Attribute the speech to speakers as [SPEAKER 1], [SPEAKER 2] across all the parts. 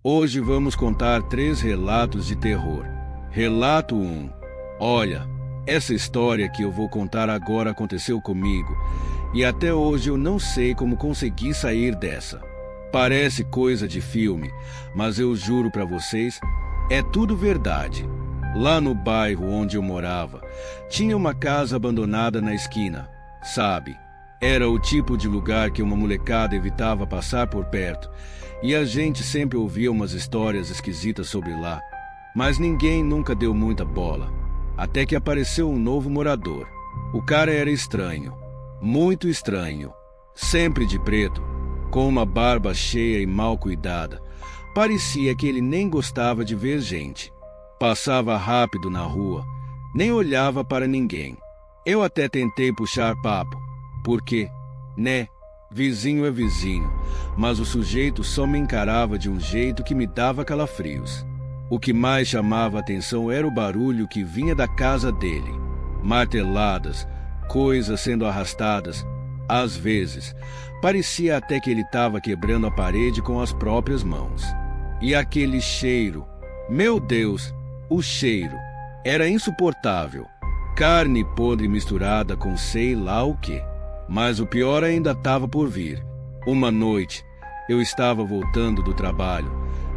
[SPEAKER 1] Hoje vamos contar 3 relatos de terror. Relato 1. Olha, essa história que eu vou contar agora aconteceu comigo e até hoje eu não sei como consegui sair dessa. Parece coisa de filme, mas eu juro pra vocês, é tudo verdade. Lá no bairro onde eu morava, tinha uma casa abandonada na esquina, sabe? Era o tipo de lugar que uma molecada evitava passar por perto, e a gente sempre ouvia umas histórias esquisitas sobre lá. Mas ninguém nunca deu muita bola, até que apareceu um novo morador. O cara era estranho, muito estranho, sempre de preto, com uma barba cheia e mal cuidada. Parecia que ele nem gostava de ver gente. Passava rápido na rua, nem olhava para ninguém. Eu até tentei puxar papo, porque, né, vizinho é vizinho, mas o sujeito só me encarava de um jeito que me dava calafrios. O que mais chamava a atenção era o barulho que vinha da casa dele. Marteladas, coisas sendo arrastadas. Às vezes, parecia até que ele estava quebrando a parede com as próprias mãos. E aquele cheiro, meu Deus, o cheiro, era insuportável. Carne podre misturada com sei lá o quê. Mas o pior ainda estava por vir. Uma noite, eu estava voltando do trabalho.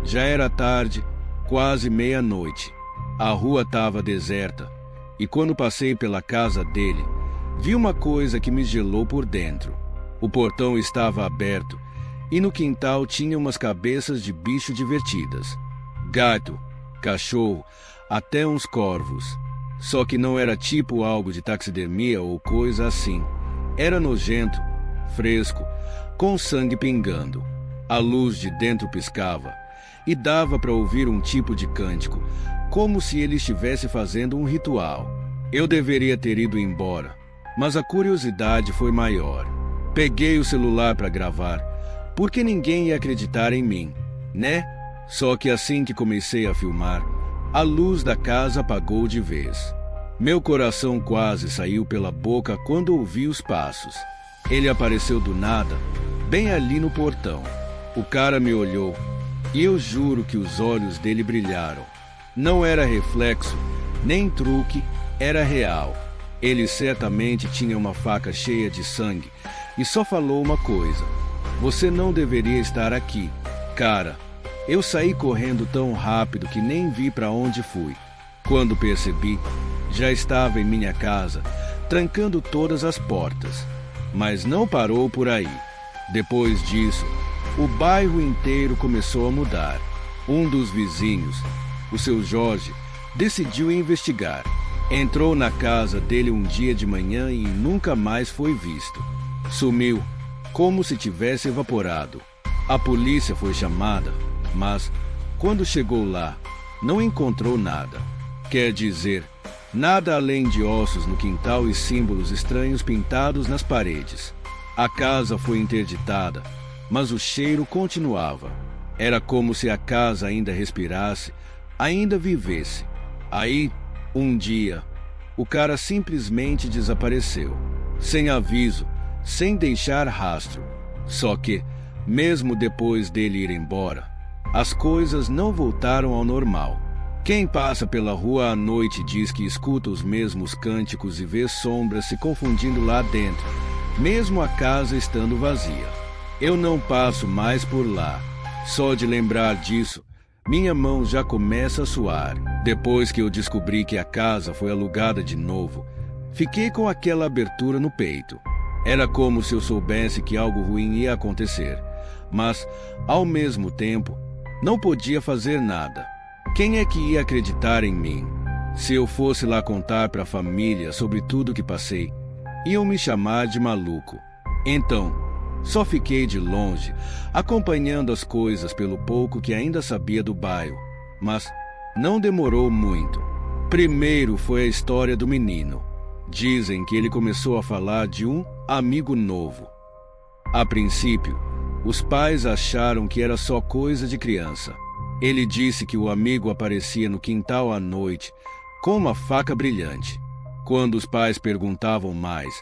[SPEAKER 1] Já era tarde, quase meia-noite. A rua estava deserta, e quando passei pela casa dele, vi uma coisa que me gelou por dentro. O portão estava aberto, e no quintal tinha umas cabeças de bicho divertidas. Gato, cachorro, até uns corvos. Só que não era tipo algo de taxidermia ou coisa assim. Era nojento, fresco, com sangue pingando. A luz de dentro piscava, e dava para ouvir um tipo de cântico, como se ele estivesse fazendo um ritual. Eu deveria ter ido embora, mas a curiosidade foi maior. Peguei o celular para gravar, porque ninguém ia acreditar em mim, né? Só que assim que comecei a filmar, a luz da casa apagou de vez. Meu coração quase saiu pela boca quando ouvi os passos. Ele apareceu do nada, bem ali no portão. O cara me olhou, e eu juro que os olhos dele brilharam. Não era reflexo, nem truque, era real. Ele certamente tinha uma faca cheia de sangue, e só falou uma coisa: você não deveria estar aqui. Cara, eu saí correndo tão rápido que nem vi para onde fui. Quando percebi, já estava em minha casa, trancando todas as portas. Mas não parou por aí. Depois disso, o bairro inteiro começou a mudar. Um dos vizinhos, o seu Jorge, decidiu investigar. Entrou na casa dele um dia de manhã e nunca mais foi visto. Sumiu, como se tivesse evaporado. A polícia foi chamada, mas, quando chegou lá, não encontrou nada. Quer dizer, nada além de ossos no quintal e símbolos estranhos pintados nas paredes. A casa foi interditada, mas o cheiro continuava. Era como se a casa ainda respirasse, ainda vivesse. Aí, um dia, o cara simplesmente desapareceu, sem aviso, sem deixar rastro. Só que, mesmo depois dele ir embora, as coisas não voltaram ao normal. Quem passa pela rua à noite diz que escuta os mesmos cânticos e vê sombras se confundindo lá dentro, mesmo a casa estando vazia. Eu não passo mais por lá. Só de lembrar disso, minha mão já começa a suar. Depois que eu descobri que a casa foi alugada de novo, fiquei com aquela abertura no peito. Era como se eu soubesse que algo ruim ia acontecer, mas, ao mesmo tempo, não podia fazer nada. Quem é que ia acreditar em mim? Se eu fosse lá contar para a família sobre tudo que passei, iam me chamar de maluco. Então, só fiquei de longe, acompanhando as coisas pelo pouco que ainda sabia do bairro. Mas não demorou muito. Primeiro foi a história do menino. Dizem que ele começou a falar de um amigo novo. A princípio, os pais acharam que era só coisa de criança. Ele disse que o amigo aparecia no quintal à noite com uma faca brilhante. Quando os pais perguntavam mais,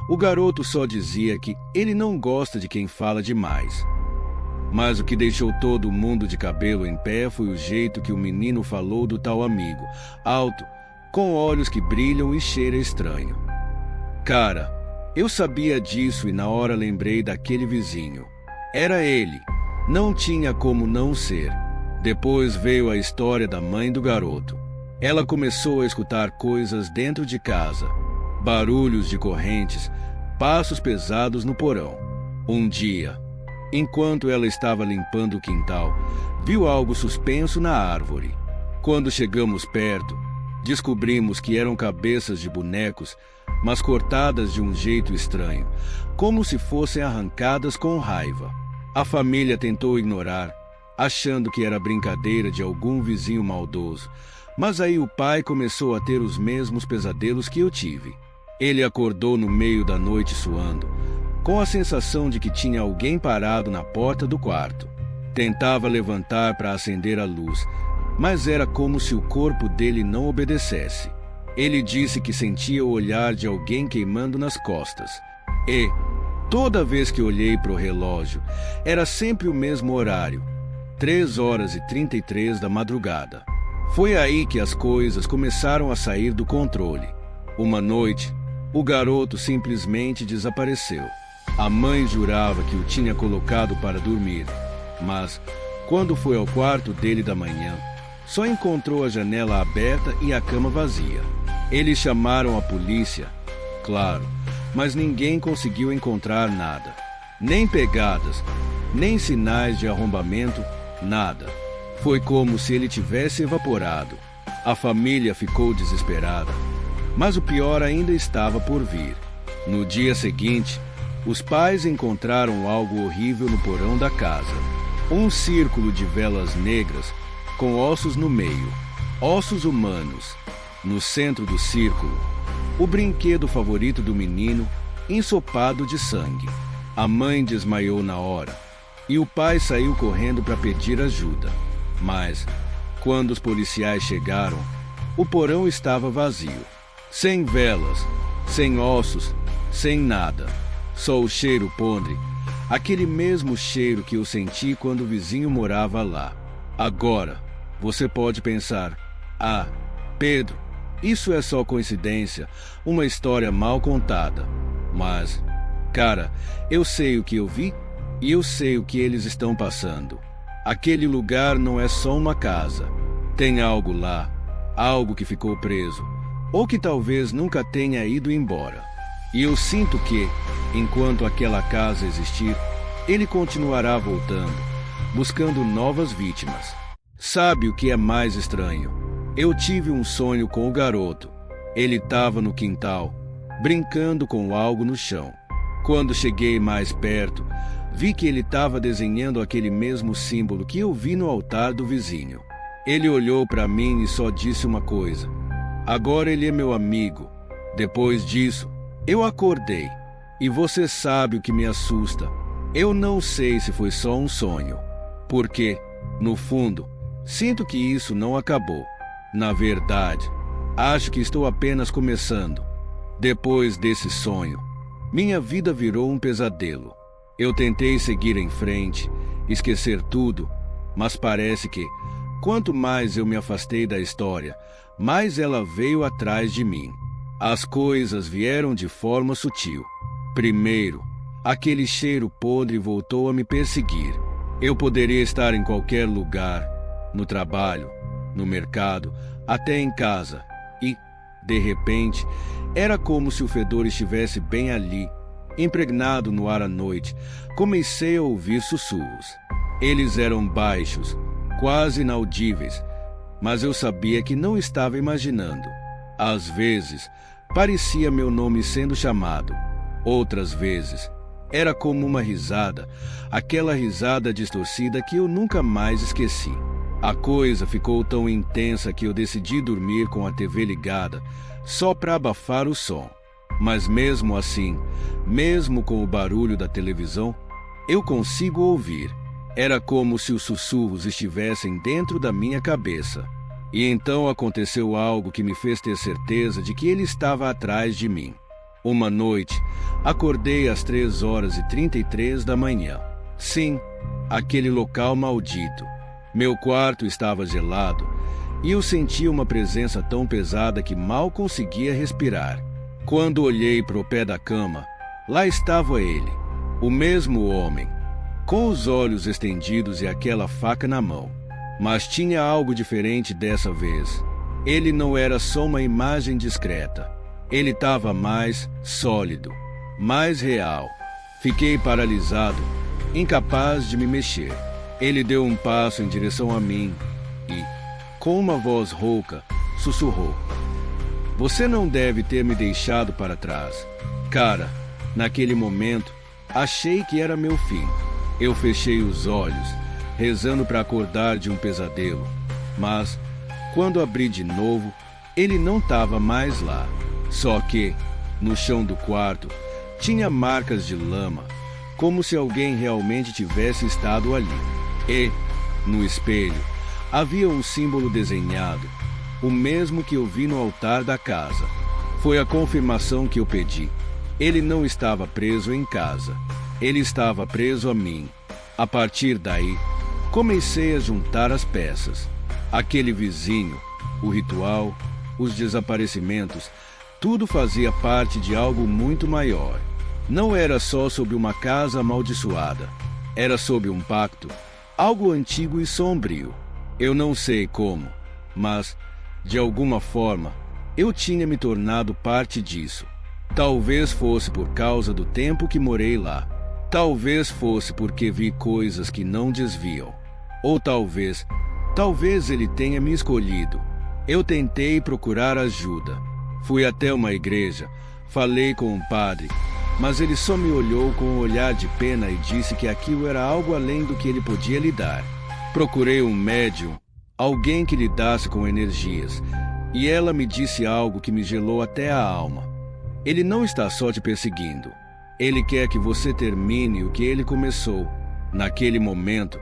[SPEAKER 1] o garoto só dizia que ele não gosta de quem fala demais. Mas o que deixou todo mundo de cabelo em pé foi o jeito que o menino falou do tal amigo, alto, com olhos que brilham e cheira estranho. Cara, eu sabia disso e na hora lembrei daquele vizinho. Era ele. Não tinha como não ser. Depois veio a história da mãe do garoto. Ela começou a escutar coisas dentro de casa. Barulhos de correntes, passos pesados no porão. Um dia, enquanto ela estava limpando o quintal, viu algo suspenso na árvore. Quando chegamos perto, descobrimos que eram cabeças de bonecos, mas cortadas de um jeito estranho, como se fossem arrancadas com raiva. A família tentou ignorar, achando que era brincadeira de algum vizinho maldoso, mas aí o pai começou a ter os mesmos pesadelos que eu tive. Ele acordou no meio da noite suando, com a sensação de que tinha alguém parado na porta do quarto. Tentava levantar para acender a luz, mas era como se o corpo dele não obedecesse. Ele disse que sentia o olhar de alguém queimando nas costas. E, toda vez que olhei para o relógio, era sempre o mesmo horário, 3h33 da madrugada. Foi aí que as coisas começaram a sair do controle. Uma noite, o garoto simplesmente desapareceu. A mãe jurava que o tinha colocado para dormir, mas, quando foi ao quarto dele da manhã, só encontrou a janela aberta e a cama vazia. Eles chamaram a polícia, claro, mas ninguém conseguiu encontrar nada. Nem pegadas, nem sinais de arrombamento, nada. Foi como se ele tivesse evaporado. A família ficou desesperada, mas o pior ainda estava por vir. No dia seguinte, os pais encontraram algo horrível no porão da casa. Um círculo de velas negras com ossos no meio, ossos humanos. No centro do círculo, o brinquedo favorito do menino, ensopado de sangue. A mãe desmaiou na hora e o pai saiu correndo para pedir ajuda. Mas, quando os policiais chegaram, o porão estava vazio. Sem velas, sem ossos, sem nada. Só o cheiro podre, aquele mesmo cheiro que eu senti quando o vizinho morava lá. Agora, você pode pensar, Pedro, isso é só coincidência, uma história mal contada. Mas, cara, eu sei o que eu vi e eu sei o que eles estão passando. Aquele lugar não é só uma casa. Tem algo lá, algo que ficou preso, ou que talvez nunca tenha ido embora. E eu sinto que, enquanto aquela casa existir, ele continuará voltando, buscando novas vítimas. Sabe o que é mais estranho? Eu tive um sonho com o garoto. Ele estava no quintal, brincando com algo no chão. Quando cheguei mais perto, vi que ele estava desenhando aquele mesmo símbolo que eu vi no altar do vizinho. Ele olhou para mim e só disse uma coisa: agora ele é meu amigo. Depois disso, eu acordei. E você sabe o que me assusta. Eu não sei se foi só um sonho. Porque, no fundo, sinto que isso não acabou. Na verdade, acho que estou apenas começando. Depois desse sonho, minha vida virou um pesadelo. Eu tentei seguir em frente, esquecer tudo, mas parece que, quanto mais eu me afastei da história, mais ela veio atrás de mim. As coisas vieram de forma sutil. Primeiro, aquele cheiro podre voltou a me perseguir. Eu poderia estar em qualquer lugar, no trabalho, no mercado, até em casa, e, de repente, era como se o fedor estivesse bem ali, impregnado no ar à noite. Comecei a ouvir sussurros. Eles eram baixos, quase inaudíveis, mas eu sabia que não estava imaginando. Às vezes, parecia meu nome sendo chamado. Outras vezes, era como uma risada, aquela risada distorcida que eu nunca mais esqueci. A coisa ficou tão intensa que eu decidi dormir com a TV ligada, só para abafar o som. Mas mesmo assim, mesmo com o barulho da televisão, eu consigo ouvir. Era como se os sussurros estivessem dentro da minha cabeça. E então aconteceu algo que me fez ter certeza de que ele estava atrás de mim. Uma noite, acordei às 3h33 da manhã. Sim, aquele local maldito. Meu quarto estava gelado e eu sentia uma presença tão pesada que mal conseguia respirar. Quando olhei para o pé da cama, lá estava ele, o mesmo homem, com os olhos estendidos e aquela faca na mão. Mas tinha algo diferente dessa vez. Ele não era só uma imagem discreta. Ele estava mais sólido, mais real. Fiquei paralisado, incapaz de me mexer. Ele deu um passo em direção a mim e, com uma voz rouca, sussurrou: "Você não deve ter me deixado para trás." Cara, naquele momento, achei que era meu fim. Eu fechei os olhos, rezando para acordar de um pesadelo. Mas, quando abri de novo, ele não estava mais lá. Só que, no chão do quarto, tinha marcas de lama, como se alguém realmente tivesse estado ali. E, no espelho, havia um símbolo desenhado, o mesmo que eu vi no altar da casa. Foi a confirmação que eu pedi. Ele não estava preso em casa. Ele estava preso a mim. A partir daí, comecei a juntar as peças. Aquele vizinho, o ritual, os desaparecimentos, tudo fazia parte de algo muito maior. Não era só sobre uma casa amaldiçoada. Era sobre um pacto, algo antigo e sombrio. Eu não sei como, mas, de alguma forma, eu tinha me tornado parte disso. Talvez fosse por causa do tempo que morei lá. Talvez fosse porque vi coisas que não desviam. Ou talvez ele tenha me escolhido. Eu tentei procurar ajuda. Fui até uma igreja, falei com um padre, mas ele só me olhou com um olhar de pena e disse que aquilo era algo além do que ele podia lidar. Procurei um médium, alguém que lidasse com energias, e ela me disse algo que me gelou até a alma. Ele não está só te perseguindo. Ele quer que você termine o que ele começou. Naquele momento,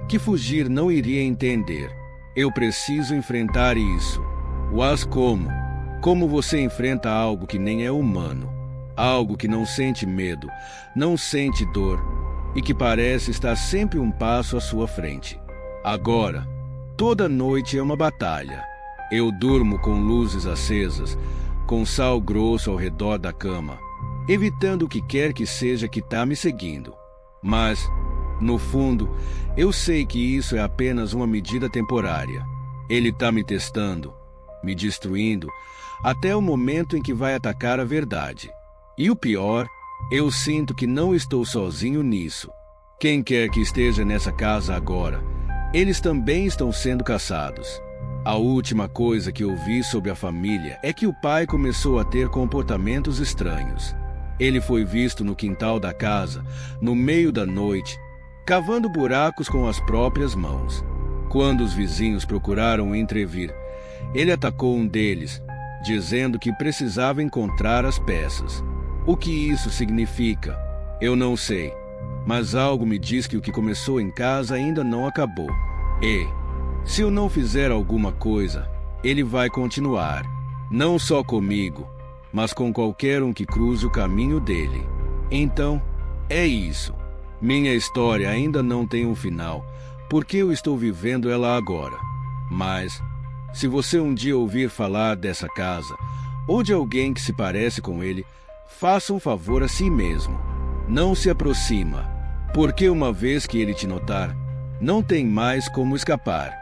[SPEAKER 1] que fugir não iria entender. Eu preciso enfrentar isso. Mas como? Como você enfrenta algo que nem é humano? Algo que não sente medo, não sente dor e que parece estar sempre um passo à sua frente. Agora, toda noite é uma batalha. Eu durmo com luzes acesas, com sal grosso ao redor da cama, evitando o que quer que seja que está me seguindo. Mas, no fundo, eu sei que isso é apenas uma medida temporária. Ele está me testando, me destruindo, até o momento em que vai atacar a verdade. E o pior, eu sinto que não estou sozinho nisso. Quem quer que esteja nessa casa agora, eles também estão sendo caçados. A última coisa que eu vi sobre a família é que o pai começou a ter comportamentos estranhos. Ele foi visto no quintal da casa, no meio da noite, cavando buracos com as próprias mãos. Quando os vizinhos procuraram entrevir, ele atacou um deles, dizendo que precisava encontrar as peças. O que isso significa? Eu não sei, mas algo me diz que o que começou em casa ainda não acabou. E, se eu não fizer alguma coisa, ele vai continuar, não só comigo, mas com qualquer um que cruze o caminho dele. Então, é isso. Minha história ainda não tem um final, porque eu estou vivendo ela agora. Mas, se você um dia ouvir falar dessa casa, ou de alguém que se parece com ele, faça um favor a si mesmo. Não se aproxima, porque uma vez que ele te notar, não tem mais como escapar.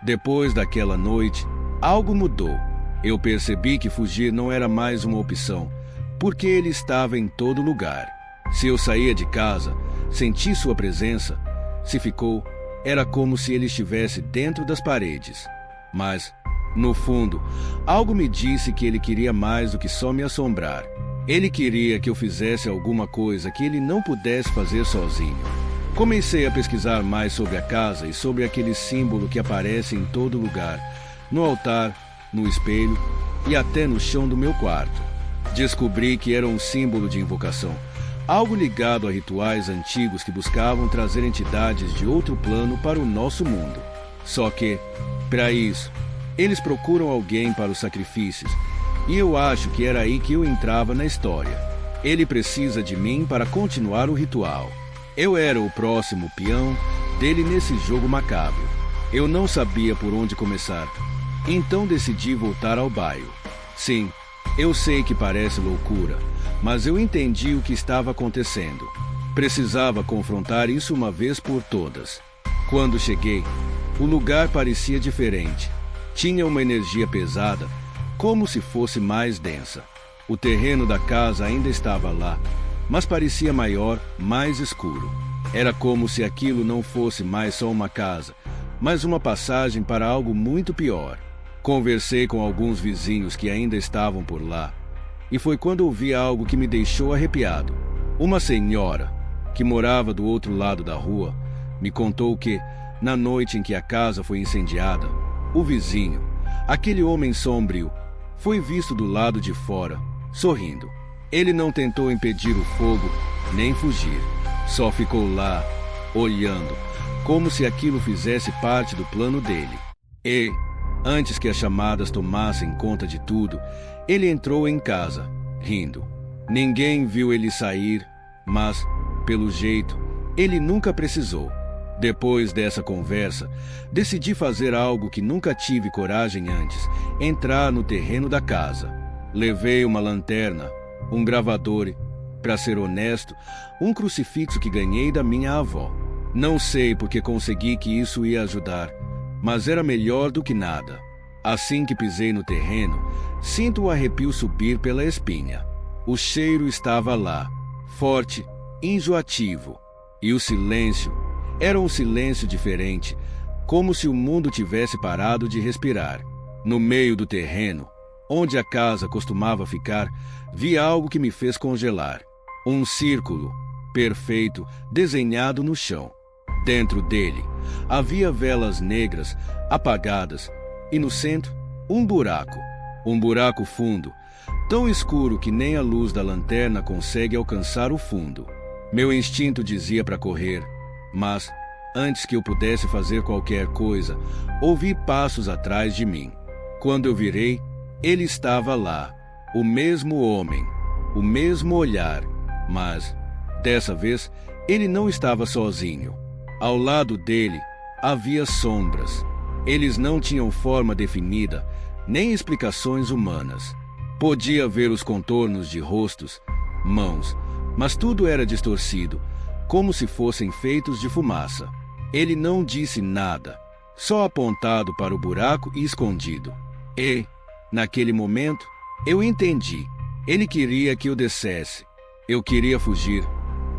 [SPEAKER 1] Depois daquela noite, algo mudou. Eu percebi que fugir não era mais uma opção, porque ele estava em todo lugar. Se eu saía de casa, senti sua presença. Se ficou, era como se ele estivesse dentro das paredes. Mas, no fundo, algo me disse que ele queria mais do que só me assombrar. Ele queria que eu fizesse alguma coisa que ele não pudesse fazer sozinho. Comecei a pesquisar mais sobre a casa e sobre aquele símbolo que aparece em todo lugar, no altar, no espelho e até no chão do meu quarto. Descobri que era um símbolo de invocação, algo ligado a rituais antigos que buscavam trazer entidades de outro plano para o nosso mundo. Só que, para isso, eles procuram alguém para os sacrifícios, e eu acho que era aí que eu entrava na história. Ele precisa de mim para continuar o ritual. Eu era o próximo peão dele nesse jogo macabro. Eu não sabia por onde começar. Então decidi voltar ao bairro. Sim, eu sei que parece loucura, mas eu entendi o que estava acontecendo. Precisava confrontar isso uma vez por todas. Quando cheguei, o lugar parecia diferente. Tinha uma energia pesada, como se fosse mais densa. O terreno da casa ainda estava lá, mas parecia maior, mais escuro. Era como se aquilo não fosse mais só uma casa, mas uma passagem para algo muito pior. Conversei com alguns vizinhos que ainda estavam por lá, e foi quando ouvi algo que me deixou arrepiado. Uma senhora, que morava do outro lado da rua, me contou que, na noite em que a casa foi incendiada, o vizinho, aquele homem sombrio, foi visto do lado de fora, sorrindo. Ele não tentou impedir o fogo, nem fugir. Só ficou lá, olhando, como se aquilo fizesse parte do plano dele. E, antes que as chamadas tomassem conta de tudo, ele entrou em casa, rindo. Ninguém viu ele sair, mas, pelo jeito, ele nunca precisou. Depois dessa conversa, decidi fazer algo que nunca tive coragem antes: entrar no terreno da casa. Levei uma lanterna, um gravador e, para ser honesto, um crucifixo que ganhei da minha avó. Não sei porque consegui que isso ia ajudar, mas era melhor do que nada. Assim que pisei no terreno, sinto o arrepio subir pela espinha. O cheiro estava lá, forte, enjoativo, e o silêncio era um silêncio diferente, como se o mundo tivesse parado de respirar. No meio do terreno, onde a casa costumava ficar, vi algo que me fez congelar. Um círculo perfeito desenhado no chão. Dentro dele, havia velas negras apagadas e no centro, um buraco. Um buraco fundo, tão escuro que nem a luz da lanterna consegue alcançar o fundo. Meu instinto dizia para correr, mas, antes que eu pudesse fazer qualquer coisa, ouvi passos atrás de mim. Quando eu virei, ele estava lá, o mesmo homem, o mesmo olhar, mas, dessa vez, ele não estava sozinho. Ao lado dele, havia sombras. Eles não tinham forma definida, nem explicações humanas. Podia ver os contornos de rostos, mãos, mas tudo era distorcido, como se fossem feitos de fumaça. Ele não disse nada, só apontado para o buraco e escondido. E, naquele momento, eu entendi. Ele queria que eu descesse. Eu queria fugir,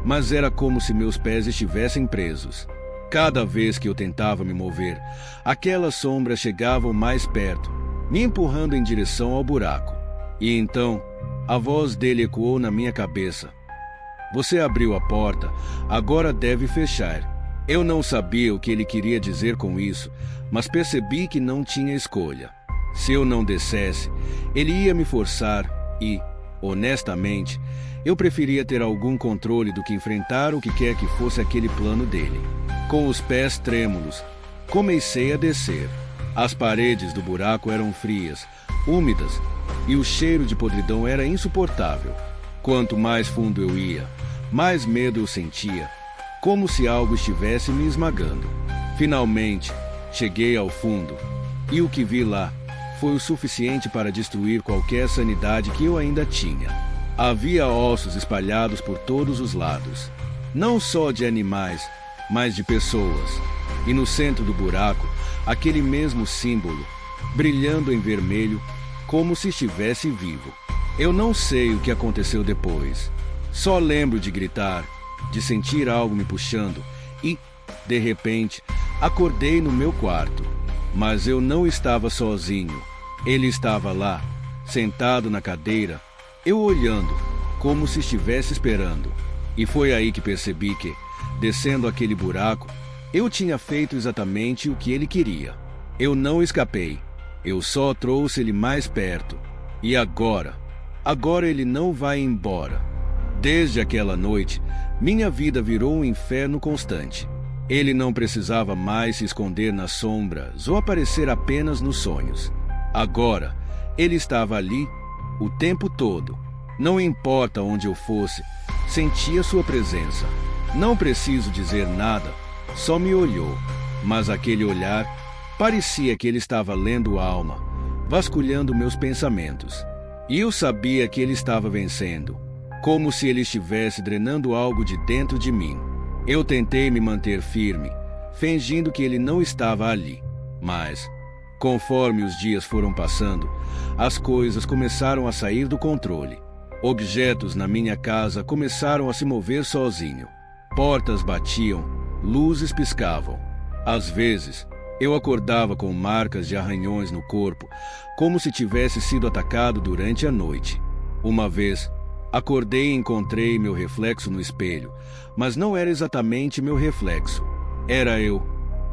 [SPEAKER 1] mas era como se meus pés estivessem presos. Cada vez que eu tentava me mover, aquelas sombras chegavam mais perto, me empurrando em direção ao buraco. E então, a voz dele ecoou na minha cabeça. Você abriu a porta, agora deve fechar. Eu não sabia o que ele queria dizer com isso, mas percebi que não tinha escolha. Se eu não descesse, ele ia me forçar e, honestamente, eu preferia ter algum controle do que enfrentar o que quer que fosse aquele plano dele. Com os pés trêmulos, comecei a descer. As paredes do buraco eram frias, úmidas, e o cheiro de podridão era insuportável. Quanto mais fundo eu ia, mais medo eu sentia, como se algo estivesse me esmagando. Finalmente, cheguei ao fundo, e o que vi lá foi o suficiente para destruir qualquer sanidade que eu ainda tinha. Havia ossos espalhados por todos os lados, não só de animais, mas de pessoas. E no centro do buraco, aquele mesmo símbolo, brilhando em vermelho, como se estivesse vivo. Eu não sei o que aconteceu depois. Só lembro de gritar, de sentir algo me puxando e, de repente, acordei no meu quarto. Mas eu não estava sozinho. Ele estava lá, sentado na cadeira, eu olhando, como se estivesse esperando. E foi aí que percebi que, descendo aquele buraco, eu tinha feito exatamente o que ele queria. Eu não escapei. Eu só trouxe ele mais perto. E agora ele não vai embora. Desde aquela noite, minha vida virou um inferno constante. Ele não precisava mais se esconder nas sombras ou aparecer apenas nos sonhos. Agora, ele estava ali o tempo todo. Não importa onde eu fosse, sentia sua presença. Não preciso dizer nada, só me olhou, mas aquele olhar parecia que ele estava lendo a alma, vasculhando meus pensamentos. E eu sabia que ele estava vencendo, como se ele estivesse drenando algo de dentro de mim. Eu tentei me manter firme, fingindo que ele não estava ali, mas, conforme os dias foram passando, as coisas começaram a sair do controle. Objetos na minha casa começaram a se mover sozinho. Portas batiam, luzes piscavam. Às vezes, eu acordava com marcas de arranhões no corpo, como se tivesse sido atacado durante a noite. Uma vez, acordei e encontrei meu reflexo no espelho, mas não era exatamente meu reflexo. Era eu,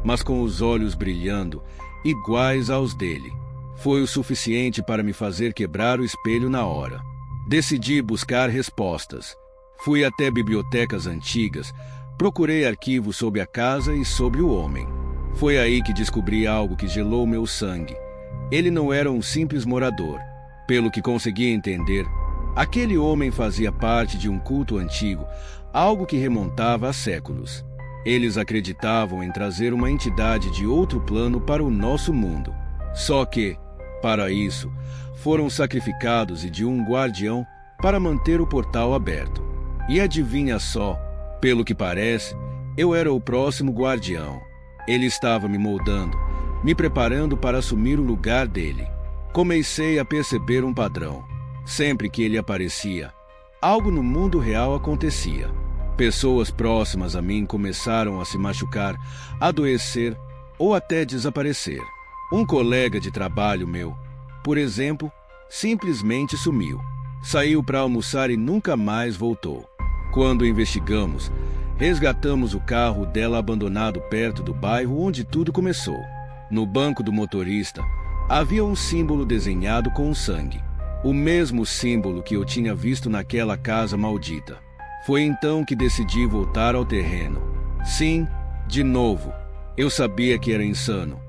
[SPEAKER 1] mas com os olhos brilhando, iguais aos dele. Foi o suficiente para me fazer quebrar o espelho na hora. Decidi buscar respostas. Fui até bibliotecas antigas, procurei arquivos sobre a casa e sobre o homem. Foi aí que descobri algo que gelou meu sangue. Ele não era um simples morador. Pelo que consegui entender, aquele homem fazia parte de um culto antigo, algo que remontava a séculos. Eles acreditavam em trazer uma entidade de outro plano para o nosso mundo. Só que, para isso, foram sacrificados e de um guardião para manter o portal aberto. E adivinha só, pelo que parece, eu era o próximo guardião. Ele estava me moldando, me preparando para assumir o lugar dele. Comecei a perceber um padrão. Sempre que ele aparecia, algo no mundo real acontecia. Pessoas próximas a mim começaram a se machucar, adoecer ou até desaparecer. Um colega de trabalho meu, por exemplo, simplesmente sumiu. Saiu para almoçar e nunca mais voltou. Quando investigamos, resgatamos o carro dela abandonado perto do bairro onde tudo começou. No banco do motorista, havia um símbolo desenhado com sangue. O mesmo símbolo que eu tinha visto naquela casa maldita. Foi então que decidi voltar ao terreno. Sim, de novo. Eu sabia que era insano,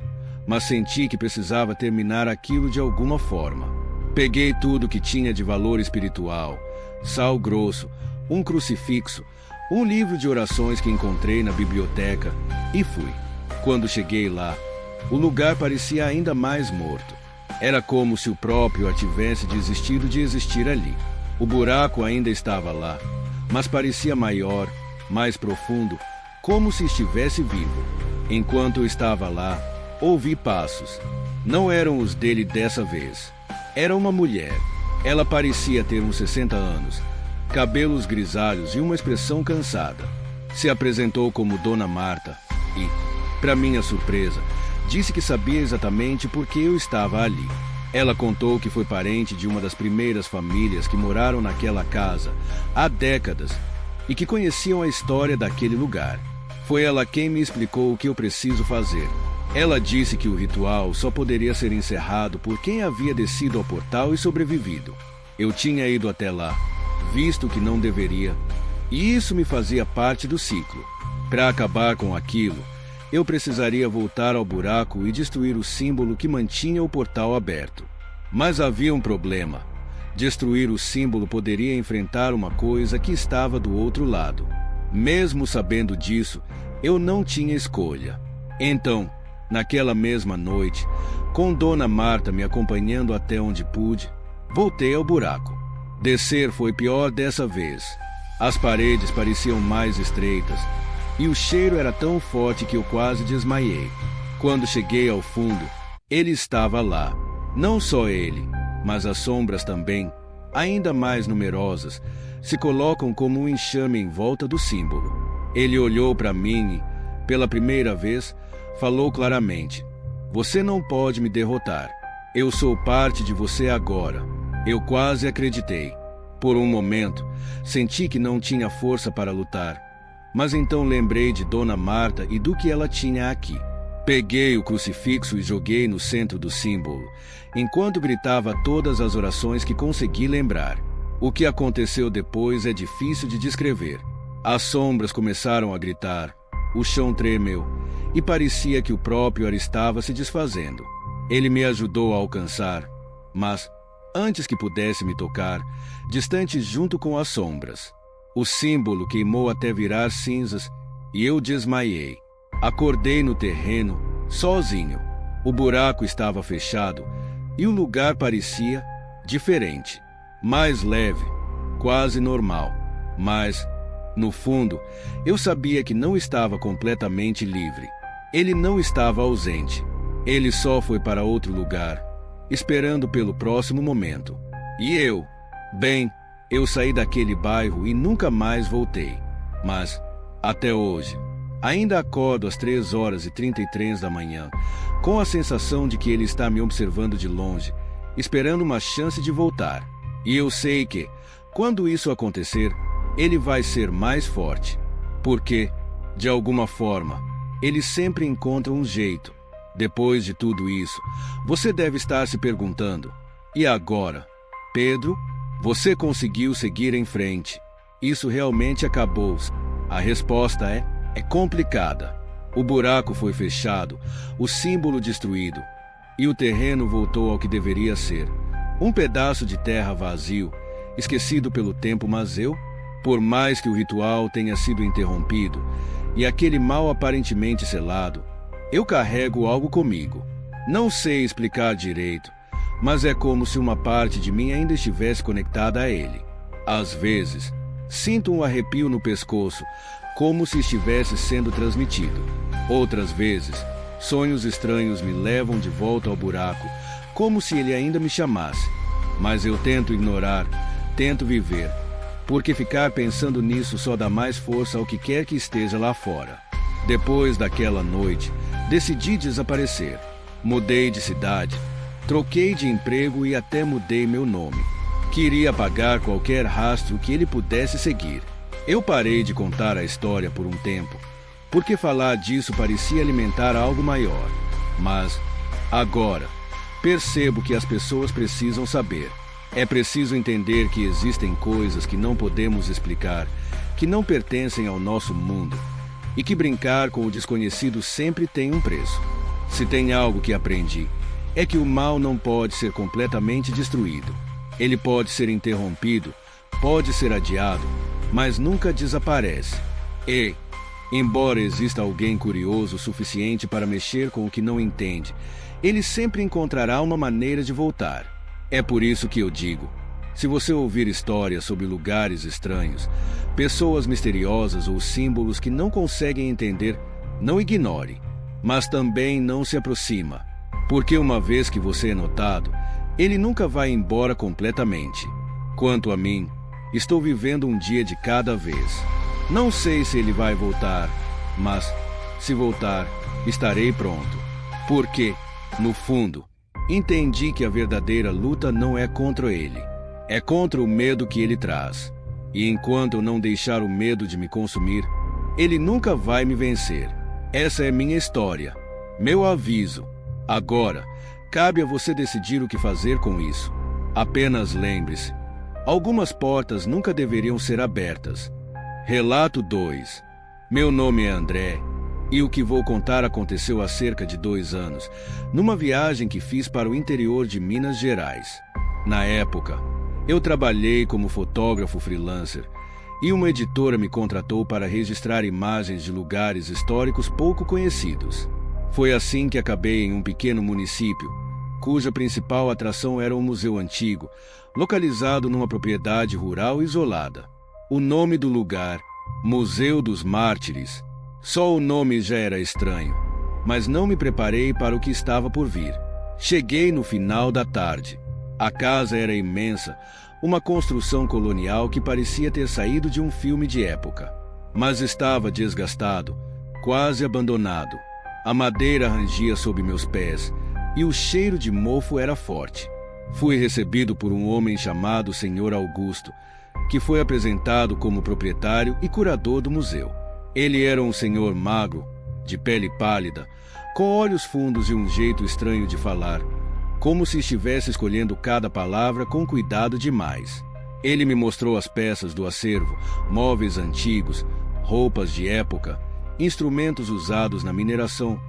[SPEAKER 1] mas senti que precisava terminar aquilo de alguma forma. Peguei tudo que tinha de valor espiritual, sal grosso, um crucifixo, um livro de orações que encontrei na biblioteca e fui. Quando cheguei lá, o lugar parecia ainda mais morto. Era como se o próprio tivesse desistido de existir ali. O buraco ainda estava lá, mas parecia maior, mais profundo, como se estivesse vivo. Enquanto eu estava lá, ouvi passos. Não eram os dele dessa vez. Era uma mulher. Ela parecia ter uns 60 anos, cabelos grisalhos e uma expressão cansada. Se apresentou como Dona Marta e, para minha surpresa, disse que sabia exatamente por que eu estava ali. Ela contou que foi parente de uma das primeiras famílias que moraram naquela casa há décadas e que conheciam a história daquele lugar. Foi ela quem me explicou o que eu preciso fazer. Ela disse que o ritual só poderia ser encerrado por quem havia descido ao portal e sobrevivido. Eu tinha ido até lá, visto que não deveria, e isso me fazia parte do ciclo. Para acabar com aquilo, eu precisaria voltar ao buraco e destruir o símbolo que mantinha o portal aberto. Mas havia um problema. Destruir o símbolo poderia enfrentar uma coisa que estava do outro lado. Mesmo sabendo disso, eu não tinha escolha. Então, naquela mesma noite, com Dona Marta me acompanhando até onde pude, voltei ao buraco. Descer foi pior dessa vez. As paredes pareciam mais estreitas e o cheiro era tão forte que eu quase desmaiei. Quando cheguei ao fundo, ele estava lá. Não só ele, mas as sombras também, ainda mais numerosas, se colocam como um enxame em volta do símbolo. Ele olhou para mim e, pela primeira vez, falou claramente: "Você não pode me derrotar. Eu sou parte de você agora." Eu quase acreditei. Por um momento, senti que não tinha força para lutar. Mas então lembrei de Dona Marta e do que ela tinha aqui. Peguei o crucifixo e joguei no centro do símbolo, enquanto gritava todas as orações que consegui lembrar. O que aconteceu depois é difícil de descrever. As sombras começaram a gritar, o chão tremeu, e parecia que o próprio ar estava se desfazendo. Ele me ajudou a alcançar, mas, antes que pudesse me tocar, distante junto com as sombras. O símbolo queimou até virar cinzas e eu desmaiei. Acordei no terreno, sozinho. O buraco estava fechado e o lugar parecia diferente, mais leve, quase normal. Mas, no fundo, eu sabia que não estava completamente livre. Ele não estava ausente. Ele só foi para outro lugar, esperando pelo próximo momento. E eu, eu saí daquele bairro e nunca mais voltei. Mas, até hoje, ainda acordo às 3h33 da manhã, com a sensação de que ele está me observando de longe, esperando uma chance de voltar. E eu sei que, quando isso acontecer, ele vai ser mais forte. Porque, de alguma forma, ele sempre encontra um jeito. Depois de tudo isso, você deve estar se perguntando: e agora? Pedro, você conseguiu seguir em frente. Isso realmente acabou. A resposta é complicada. O buraco foi fechado, o símbolo destruído, e o terreno voltou ao que deveria ser. Um pedaço de terra vazio, esquecido pelo tempo, mas eu, por mais que o ritual tenha sido interrompido e aquele mal aparentemente selado, eu carrego algo comigo. Não sei explicar direito, mas é como se uma parte de mim ainda estivesse conectada a ele. Às vezes, sinto um arrepio no pescoço, como se estivesse sendo transmitido. Outras vezes, sonhos estranhos me levam de volta ao buraco, como se ele ainda me chamasse. Mas eu tento ignorar, tento viver, porque ficar pensando nisso só dá mais força ao que quer que esteja lá fora. Depois daquela noite, decidi desaparecer. Mudei de cidade, troquei de emprego e até mudei meu nome. Queria apagar qualquer rastro que ele pudesse seguir. Eu parei de contar a história por um tempo, porque falar disso parecia alimentar algo maior. Mas, agora, percebo que as pessoas precisam saber. É preciso entender que existem coisas que não podemos explicar, que não pertencem ao nosso mundo, e que brincar com o desconhecido sempre tem um preço. Se tem algo que aprendi, é que o mal não pode ser completamente destruído. Ele pode ser interrompido, pode ser adiado, mas nunca desaparece. E, embora exista alguém curioso o suficiente para mexer com o que não entende, ele sempre encontrará uma maneira de voltar. É por isso que eu digo: se você ouvir histórias sobre lugares estranhos, pessoas misteriosas ou símbolos que não conseguem entender, não ignore, mas também não se aproxima, porque uma vez que você é notado, ele nunca vai embora completamente. Quanto a mim, estou vivendo um dia de cada vez. Não sei se ele vai voltar, mas, se voltar, estarei pronto. Porque, no fundo, entendi que a verdadeira luta não é contra ele, é contra o medo que ele traz. E enquanto eu não deixar o medo de me consumir, ele nunca vai me vencer. Essa é minha história, meu aviso. Agora, cabe a você decidir o que fazer com isso. Apenas lembre-se: algumas portas nunca deveriam ser abertas. Relato 2. Meu nome é André, e o que vou contar aconteceu há cerca de 2 anos, numa viagem que fiz para o interior de Minas Gerais. Na época, eu trabalhei como fotógrafo freelancer, e uma editora me contratou para registrar imagens de lugares históricos pouco conhecidos. Foi assim que acabei em um pequeno município, cuja principal atração era um museu antigo, localizado numa propriedade rural isolada. O nome do lugar, Museu dos Mártires. Só o nome já era estranho, mas não me preparei para o que estava por vir. Cheguei no final da tarde. A casa era imensa, uma construção colonial que parecia ter saído de um filme de época. Mas estava desgastado, quase abandonado. A madeira rangia sob meus pés e o cheiro de mofo era forte. Fui recebido por um homem chamado Senhor Augusto, que foi apresentado como proprietário e curador do museu. Ele era um senhor magro, de pele pálida, com olhos fundos e um jeito estranho de falar, como se estivesse escolhendo cada palavra com cuidado demais. Ele me mostrou as peças do acervo, móveis antigos, roupas de época, instrumentos usados na mineração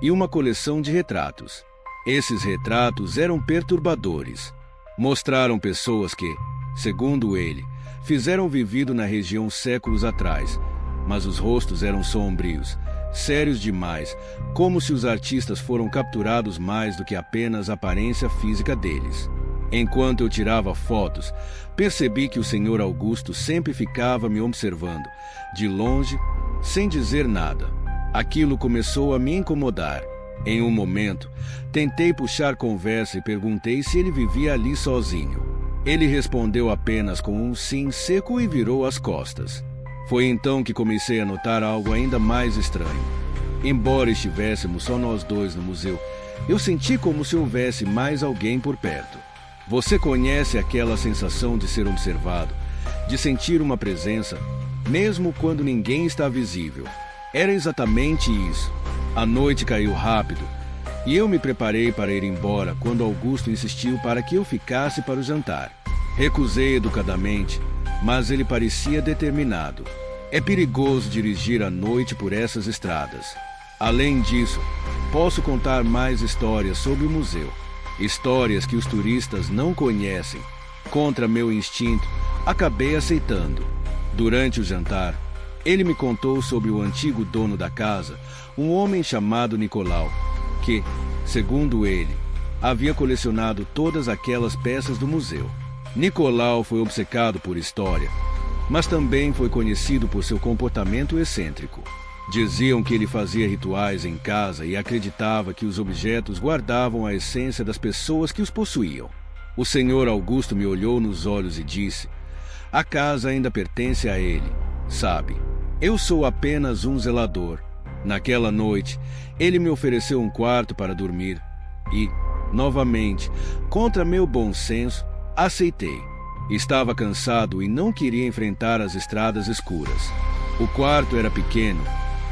[SPEAKER 1] e uma coleção de retratos. Esses retratos eram perturbadores. Mostraram pessoas que, segundo ele, Fizeram vivido na região séculos atrás, mas os rostos eram sombrios, sérios demais, como se os artistas foram capturados mais do que apenas a aparência física deles. Enquanto eu tirava fotos, percebi que o Sr. Augusto sempre ficava me observando, de longe, sem dizer nada. Aquilo começou a me incomodar. Em um momento, tentei puxar conversa e perguntei se ele vivia ali sozinho. Ele respondeu apenas com um sim seco e virou as costas. Foi então que comecei a notar algo ainda mais estranho. Embora estivéssemos só nós dois no museu, eu senti como se houvesse mais alguém por perto. Você conhece aquela sensação de ser observado, de sentir uma presença, mesmo quando ninguém está visível? Era exatamente isso. A noite caiu rápido, e eu me preparei para ir embora quando Augusto insistiu para que eu ficasse para o jantar. Recusei educadamente, mas ele parecia determinado. É perigoso dirigir à noite por essas estradas. Além disso, posso contar mais histórias sobre o museu. Histórias que os turistas não conhecem. Contra meu instinto, acabei aceitando. Durante o jantar, ele me contou sobre o antigo dono da casa, um homem chamado Nicolau, que, segundo ele, havia colecionado todas aquelas peças do museu. Nicolau foi obcecado por história, mas também foi conhecido por seu comportamento excêntrico. Diziam que ele fazia rituais em casa e acreditava que os objetos guardavam a essência das pessoas que os possuíam. O Sr. Augusto me olhou nos olhos e disse: "A casa ainda pertence a ele, sabe? Eu sou apenas um zelador." Naquela noite, ele me ofereceu um quarto para dormir e, novamente, contra meu bom senso, aceitei. Estava cansado e não queria enfrentar as estradas escuras. O quarto era pequeno,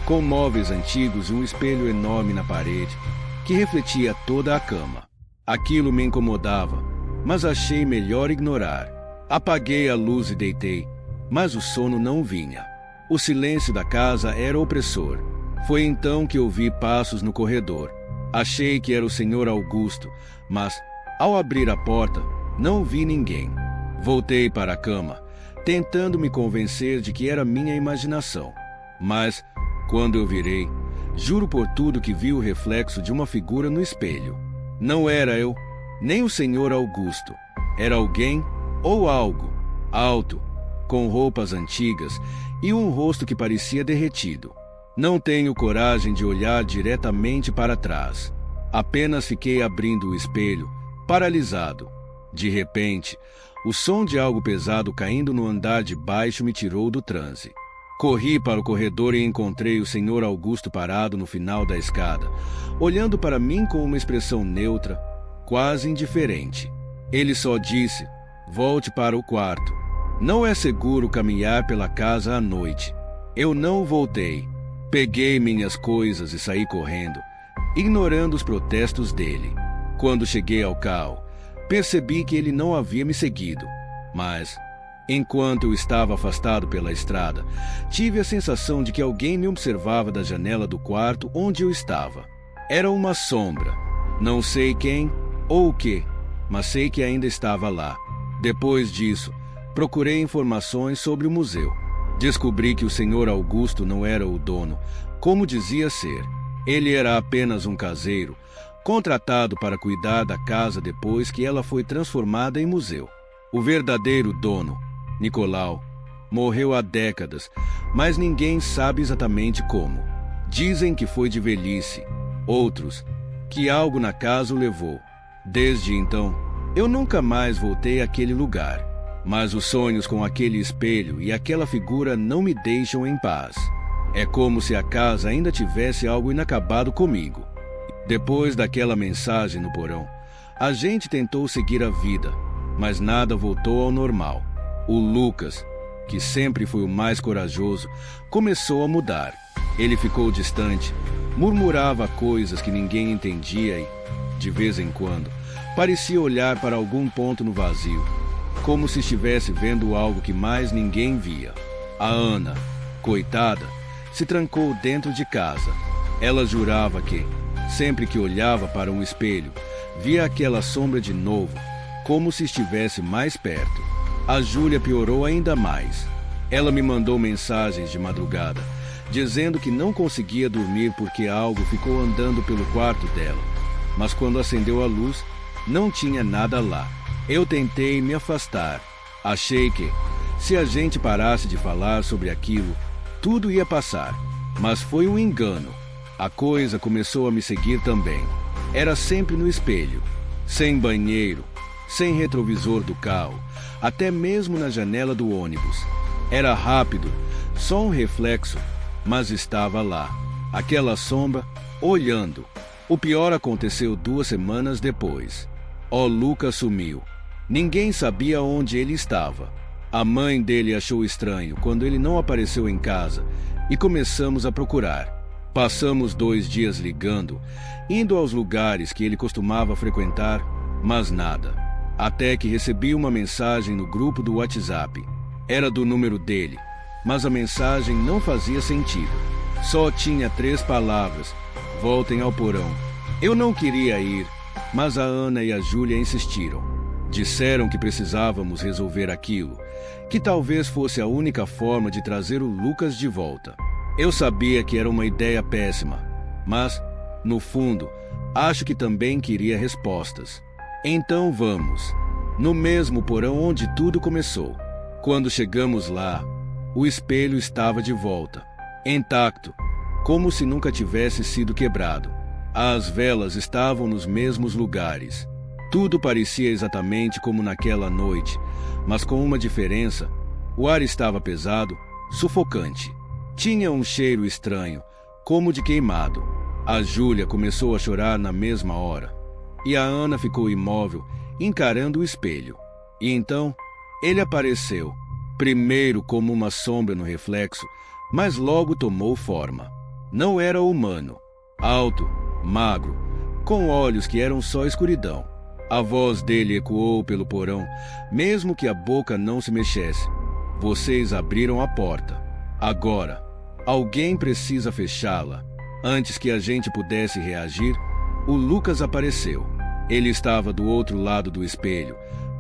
[SPEAKER 1] com móveis antigos e um espelho enorme na parede, que refletia toda a cama. Aquilo me incomodava, mas achei melhor ignorar. Apaguei a luz e deitei, mas o sono não vinha. O silêncio da casa era opressor. Foi então que ouvi passos no corredor. Achei que era o Sr. Augusto, mas, ao abrir a porta, não vi ninguém. Voltei para a cama, tentando me convencer de que era minha imaginação. Mas, quando eu virei, juro por tudo que vi o reflexo de uma figura no espelho. Não era eu, nem o Sr. Augusto. Era alguém ou algo, alto, com roupas antigas e um rosto que parecia derretido. Não tenho coragem de olhar diretamente para trás. Apenas fiquei abrindo o espelho, paralisado. De repente, o som de algo pesado caindo no andar de baixo me tirou do transe. Corri para o corredor e encontrei o Sr. Augusto parado no final da escada, olhando para mim com uma expressão neutra, quase indiferente. Ele só disse: "Volte para o quarto. Não é seguro caminhar pela casa à noite." Eu não voltei. Peguei minhas coisas e saí correndo, ignorando os protestos dele. Quando cheguei ao carro, percebi que ele não havia me seguido, mas, enquanto eu estava afastado pela estrada, tive a sensação de que alguém me observava da janela do quarto onde eu estava. Era uma sombra. Não sei quem ou o que, mas sei que ainda estava lá. Depois disso, procurei informações sobre o museu. Descobri que o Sr. Augusto não era o dono, como dizia ser. Ele era apenas um caseiro, contratado para cuidar da casa depois que ela foi transformada em museu. O verdadeiro dono, Nicolau, morreu há décadas, mas ninguém sabe exatamente como. Dizem que foi de velhice, outros que algo na casa o levou. Desde então, eu nunca mais voltei àquele lugar, mas os sonhos com aquele espelho e aquela figura não me deixam em paz. É como se a casa ainda tivesse algo inacabado comigo. Depois daquela mensagem no porão, a gente tentou seguir a vida, mas nada voltou ao normal. O Lucas, que sempre foi o mais corajoso, começou a mudar. Ele ficou distante, murmurava coisas que ninguém entendia e, de vez em quando, parecia olhar para algum ponto no vazio, como se estivesse vendo algo que mais ninguém via. A Ana, coitada, se trancou dentro de casa. Ela jurava que, sempre que olhava para um espelho, via aquela sombra de novo, como se estivesse mais perto. A Júlia piorou ainda mais. Ela me mandou mensagens de madrugada, dizendo que não conseguia dormir porque algo ficou andando pelo quarto dela. Mas quando acendeu a luz, não tinha nada lá. Eu tentei me afastar. Achei que, se a gente parasse de falar sobre aquilo, tudo ia passar. Mas foi um engano. A coisa começou a me seguir também. Era sempre no espelho, sem banheiro, sem retrovisor do carro, até mesmo na janela do ônibus. Era rápido, só um reflexo, mas estava lá, aquela sombra, olhando. O pior aconteceu 2 semanas depois. Lucas sumiu. Ninguém sabia onde ele estava. A mãe dele achou estranho quando ele não apareceu em casa e começamos a procurar. Passamos 2 dias ligando, indo aos lugares que ele costumava frequentar, mas nada. Até que recebi uma mensagem no grupo do WhatsApp. Era do número dele, mas a mensagem não fazia sentido. Só tinha 3 palavras: voltem ao porão. Eu não queria ir, mas a Ana e a Júlia insistiram. Disseram que precisávamos resolver aquilo, que talvez fosse a única forma de trazer o Lucas de volta. Eu sabia que era uma ideia péssima, mas, no fundo, acho que também queria respostas. Então vamos. No mesmo porão onde tudo começou. Quando chegamos lá, o espelho estava de volta, intacto, como se nunca tivesse sido quebrado. As velas estavam nos mesmos lugares. Tudo parecia exatamente como naquela noite, mas com uma diferença: o ar estava pesado, sufocante. Tinha um cheiro estranho, como de queimado. A Júlia começou a chorar na mesma hora, e a Ana ficou imóvel, encarando o espelho. E então, ele apareceu, primeiro como uma sombra no reflexo, mas logo tomou forma. Não era humano. Alto, magro, com olhos que eram só escuridão. A voz dele ecoou pelo porão, mesmo que a boca não se mexesse. Vocês abriram a porta. Agora, alguém precisa fechá-la. Antes que a gente pudesse reagir, o Lucas apareceu. Ele estava do outro lado do espelho,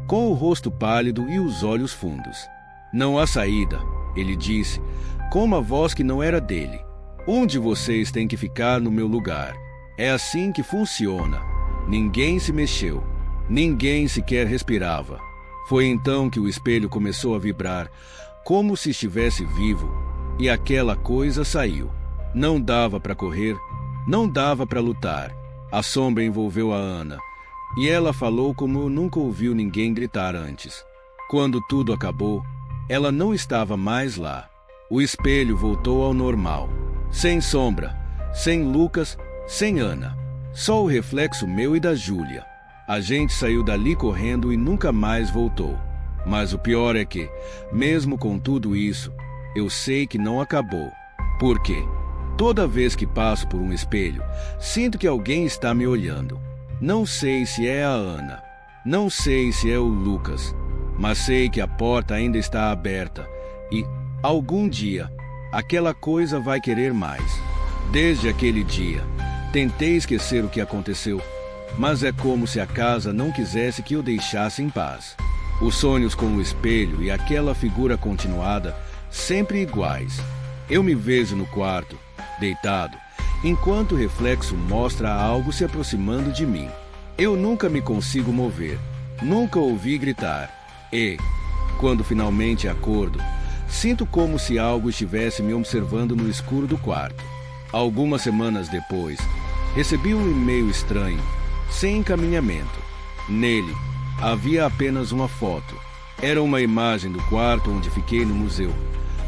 [SPEAKER 1] com o rosto pálido e os olhos fundos. Não há saída, ele disse, com uma voz que não era dele. Um de vocês tem que ficar no meu lugar. É assim que funciona. Ninguém se mexeu. Ninguém sequer respirava. Foi então que o espelho começou a vibrar, como se estivesse vivo, e aquela coisa saiu. Não dava para correr, não dava para lutar. A sombra envolveu a Ana, e ela falou como nunca ouviu ninguém gritar antes. Quando tudo acabou, ela não estava mais lá. O espelho voltou ao normal. Sem sombra, sem Lucas, sem Ana. Só o reflexo meu e da Júlia. A gente saiu dali correndo e nunca mais voltou. Mas o pior é que, mesmo com tudo isso, eu sei que não acabou. Por quê? Toda vez que passo por um espelho, sinto que alguém está me olhando. Não sei se é a Ana, não sei se é o Lucas, mas sei que a porta ainda está aberta e, algum dia, aquela coisa vai querer mais. Desde aquele dia, tentei esquecer o que aconteceu, mas é como se a casa não quisesse que eu deixasse em paz. Os sonhos com o espelho e aquela figura continuada, sempre iguais. Eu me vejo no quarto, deitado, enquanto o reflexo mostra algo se aproximando de mim. Eu nunca me consigo mover, nunca ouvi gritar. E, quando finalmente acordo, sinto como se algo estivesse me observando no escuro do quarto. Algumas semanas depois, recebi um e-mail estranho, sem encaminhamento. Nele, havia apenas uma foto. Era uma imagem do quarto onde fiquei no museu.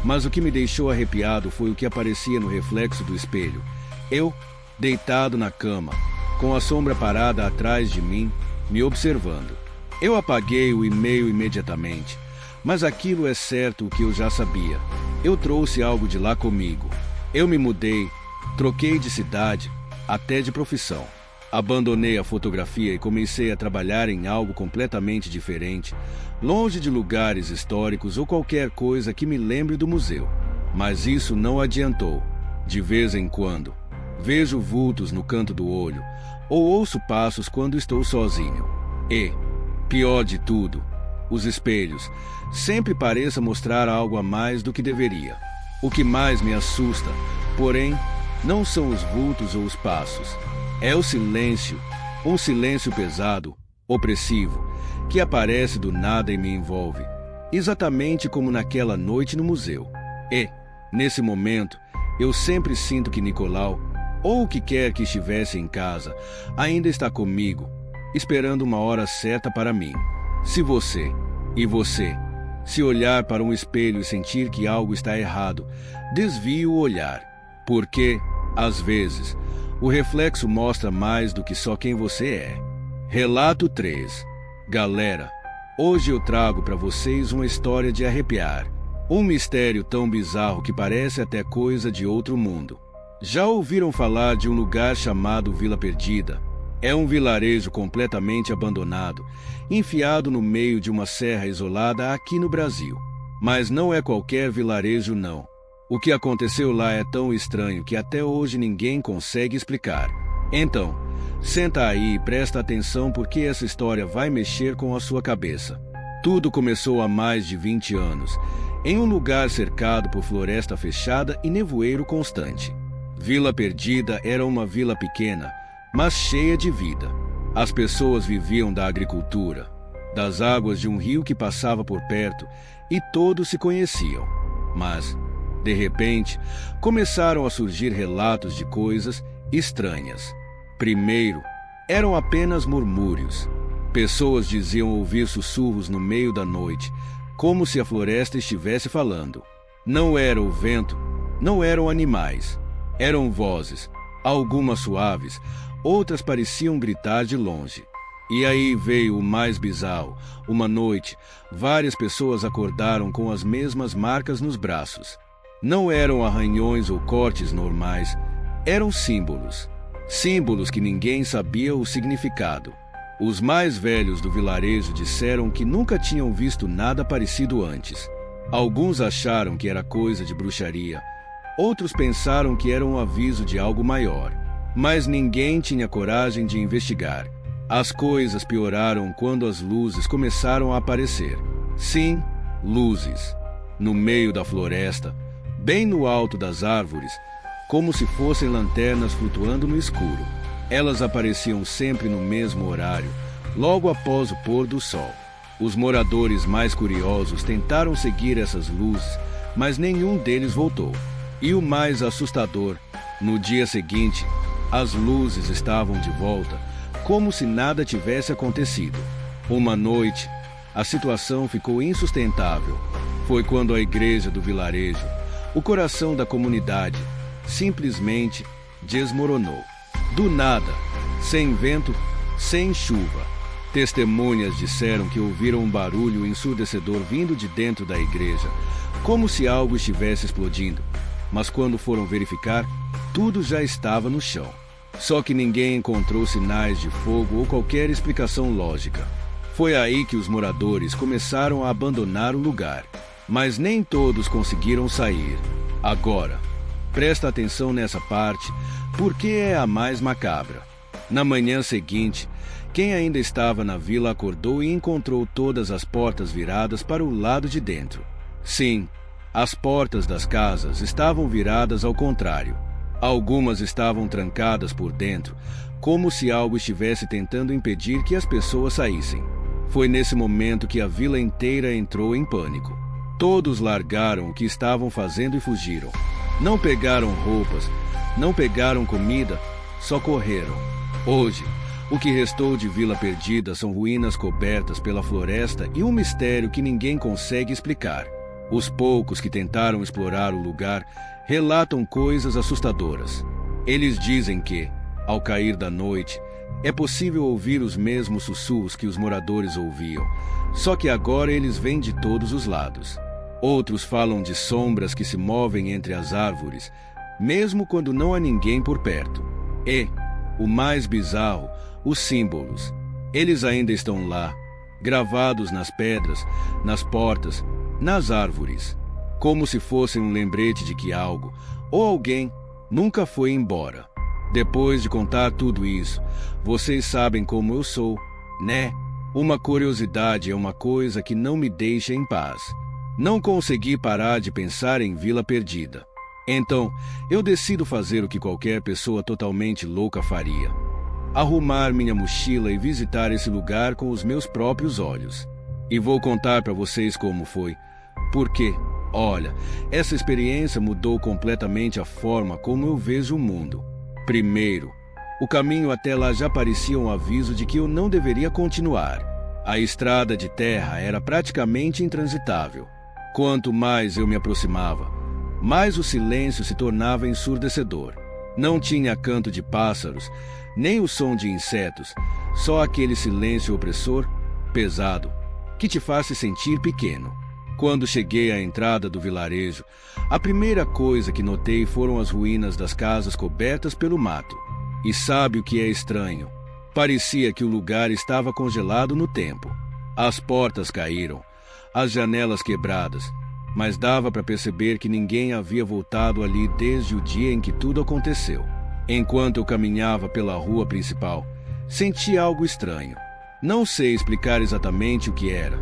[SPEAKER 1] Mas o que me deixou arrepiado foi o que aparecia no reflexo do espelho. Eu, deitado na cama, com a sombra parada atrás de mim, me observando. Eu apaguei o e-mail imediatamente, mas aquilo é certo o que eu já sabia. Eu trouxe algo de lá comigo. Eu me mudei, troquei de cidade, até de profissão. Abandonei a fotografia e comecei a trabalhar em algo completamente diferente, longe de lugares históricos ou qualquer coisa que me lembre do museu. Mas isso não adiantou. De vez em quando, vejo vultos no canto do olho ou ouço passos quando estou sozinho. E, pior de tudo, os espelhos, sempre pareça mostrar algo a mais do que deveria. O que mais me assusta, porém, não são os vultos ou os passos. É o silêncio, um silêncio pesado, opressivo, que aparece do nada e me envolve, exatamente como naquela noite no museu. E, nesse momento, eu sempre sinto que Nicolau, ou o que quer que estivesse em casa, ainda está comigo, esperando uma hora certa para mim. Se você, se olhar para um espelho e sentir que algo está errado, desvie o olhar, porque, às vezes, o reflexo mostra mais do que só quem você é. Relato 3. Galera, hoje eu trago para vocês uma história de arrepiar. Um mistério tão bizarro que parece até coisa de outro mundo. Já ouviram falar de um lugar chamado Vila Perdida? É um vilarejo completamente abandonado, enfiado no meio de uma serra isolada aqui no Brasil. Mas não é qualquer vilarejo, não. O que aconteceu lá é tão estranho que até hoje ninguém consegue explicar. Então, senta aí e presta atenção porque essa história vai mexer com a sua cabeça. Tudo começou há mais de 20 anos, em um lugar cercado por floresta fechada e nevoeiro constante. Vila Perdida era uma vila pequena, mas cheia de vida. As pessoas viviam da agricultura, das águas de um rio que passava por perto, e todos se conheciam. Mas, de repente, começaram a surgir relatos de coisas estranhas. Primeiro, eram apenas murmúrios. Pessoas diziam ouvir sussurros no meio da noite, como se a floresta estivesse falando. Não era o vento, não eram animais. Eram vozes, algumas suaves, outras pareciam gritar de longe. E aí veio o mais bizarro. Uma noite, várias pessoas acordaram com as mesmas marcas nos braços. Não eram arranhões ou cortes normais, eram símbolos. Símbolos que ninguém sabia o significado. Os mais velhos do vilarejo disseram que nunca tinham visto nada parecido antes. Alguns acharam que era coisa de bruxaria. Outros pensaram que era um aviso de algo maior. Mas ninguém tinha coragem de investigar. As coisas pioraram quando as luzes começaram a aparecer. Sim, luzes. No meio da floresta, bem no alto das árvores, como se fossem lanternas flutuando no escuro. Elas apareciam sempre no mesmo horário, logo após o pôr do sol. Os moradores mais curiosos tentaram seguir essas luzes, mas nenhum deles voltou. E o mais assustador, no dia seguinte, as luzes estavam de volta, como se nada tivesse acontecido. Uma noite, a situação ficou insustentável. Foi quando a igreja do vilarejo, o coração da comunidade, simplesmente desmoronou. Do nada, sem vento, sem chuva. Testemunhas disseram que ouviram um barulho ensurdecedor vindo de dentro da igreja, como se algo estivesse explodindo. Mas quando foram verificar, tudo já estava no chão. Só que ninguém encontrou sinais de fogo ou qualquer explicação lógica. Foi aí que os moradores começaram a abandonar o lugar. Mas nem todos conseguiram sair. Agora, presta atenção nessa parte, porque é a mais macabra. Na manhã seguinte, quem ainda estava na vila acordou e encontrou todas as portas viradas para o lado de dentro. Sim, as portas das casas estavam viradas ao contrário. Algumas estavam trancadas por dentro, como se algo estivesse tentando impedir que as pessoas saíssem. Foi nesse momento que a vila inteira entrou em pânico. Todos largaram o que estavam fazendo e fugiram. Não pegaram roupas, não pegaram comida, só correram. Hoje, o que restou de Vila Perdida são ruínas cobertas pela floresta e um mistério que ninguém consegue explicar. Os poucos que tentaram explorar o lugar relatam coisas assustadoras. Eles dizem que, ao cair da noite, é possível ouvir os mesmos sussurros que os moradores ouviam, só que agora eles vêm de todos os lados. Outros falam de sombras que se movem entre as árvores, mesmo quando não há ninguém por perto. E, o mais bizarro, os símbolos. Eles ainda estão lá, gravados nas pedras, nas portas, nas árvores, como se fossem um lembrete de que algo, ou alguém, nunca foi embora. Depois de contar tudo isso, vocês sabem como eu sou, né? Uma curiosidade é uma coisa que não me deixa em paz. Não consegui parar de pensar em Vila Perdida. Então, eu decido fazer o que qualquer pessoa totalmente louca faria: arrumar minha mochila e visitar esse lugar com os meus próprios olhos. E vou contar para vocês como foi. Porque, olha, essa experiência mudou completamente a forma como eu vejo o mundo. Primeiro, o caminho até lá já parecia um aviso de que eu não deveria continuar. A estrada de terra era praticamente intransitável. Quanto mais eu me aproximava, mais o silêncio se tornava ensurdecedor. Não tinha canto de pássaros, nem o som de insetos, só aquele silêncio opressor, pesado, que te faz se sentir pequeno. Quando cheguei à entrada do vilarejo, a primeira coisa que notei foram as ruínas das casas cobertas pelo mato. E sabe o que é estranho? Parecia que o lugar estava congelado no tempo. As portas caíram, as janelas quebradas, mas dava para perceber que ninguém havia voltado ali desde o dia em que tudo aconteceu. Enquanto eu caminhava pela rua principal, senti algo estranho. Não sei explicar exatamente o que era,